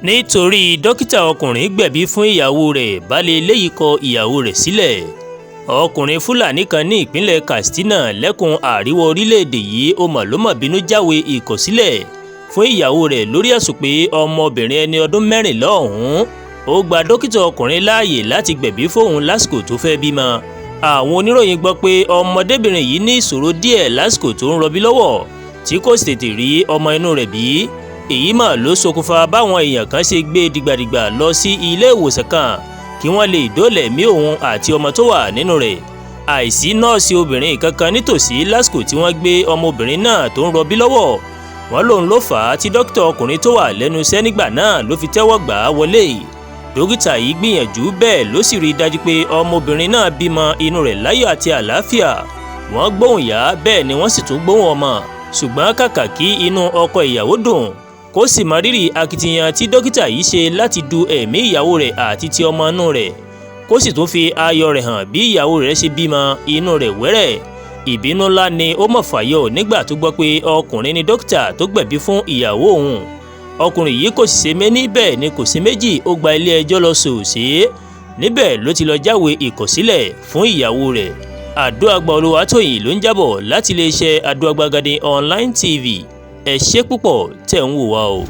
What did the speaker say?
Nitori Dokita Okunrin Gbebi fún ìyàwó rẹ̀, baálé ilé yìí kọ ìyàwó rẹ̀ sílẹ̀. Ọkùnrin Fúlàní kan ní ìpínlẹ̀ Katsina lẹ́kùn àríwá orílẹ̀-èdè yìí ó mà ló mà bínú jáwé ìkọ̀sílẹ̀ fún ìyàwó rẹ̀ lórí ẹ̀sùn pé ọmọbìnrin ẹni ọdún 14 ọ̀hún ó gba dókítà ọkùnrin láàyè láti gbẹ̀bí fóun lásìkò tó fẹ́ bímọ. Àwọn oníròyìn gbọ́ pé ọmọdébìnrin yìí ní ìṣòro díẹ̀ lásìkò tó ń rọbí lọ́wọ́ tí kò sì tètè rí ọmọ inú rẹ̀ bí. Èyí mà ló ṣokùnfà báwọn èèyàn kan ṣe gbé dìgbàdìgbà lọ sí ilé ìwòsàn kan kí wọ́n lè dóòlẹ̀mí òun àti ọmọ tó wà nínú rẹ̀. Àìsí nọ́ọ̀sì obìnrin kankan nítòsí lásìkò tí wọ́n gbé ọmọbìnrin náà tó ń rọbí lọ́wọ́. Wọ́n lòun ló fà á tí dókítà ọkùnrin tó wà lẹ́nu iṣẹ́ nígbà náà ló fi tẹ́wọ́ gbà á wọlé. Dókítà yìí gbìyànjú bẹ́ẹ̀ ló sì rí i dájú pé ọmọbìnrin náà bímọ inú rẹ̀ láyọ̀ àti àlàáfíà. Wọ́n gbóhùn yá bẹ́ẹ̀ ni wọ́n sì tún gbóhùn ọmọ. Ṣùgbọ́n kàkà kí inú ọkọ ìyàwó dùn kó sì mọ rírì akitiyan tí dókítà yìí ṣe láti du ẹ̀mí ìyàwó rẹ̀ àti ti ọmọ inú rẹ̀, kó sì tún fi ayọ̀ rẹ̀ hàn bí ìyàwó rẹ̀ ṣe bímọ inú rẹ̀ wẹ́rẹ́. Ìbínú ńlá ni ó mọ̀ fàyọ nígbà tó gbọ́ pé ọkùnrin ni dókítà tó gbẹ̀bí fún ìyàwó òun. Ọkùnrin yìí kò sì ṣe méní bẹ́ẹ̀ ni kò sí méjì, ó gba ilé ẹjọ́ lọ sòòsé. Níbẹ̀ ló ti lọ jáwé ìkọ̀sílẹ̀ fún ìyàwó rẹ̀. Àdúràgbà Olúwatóyìn ló ń jábọ̀ láti iléeṣẹ́ Àdúràgbàgàdé online TV. Ẹ ṣé púpọ̀ tẹ̀ ń wò wá o.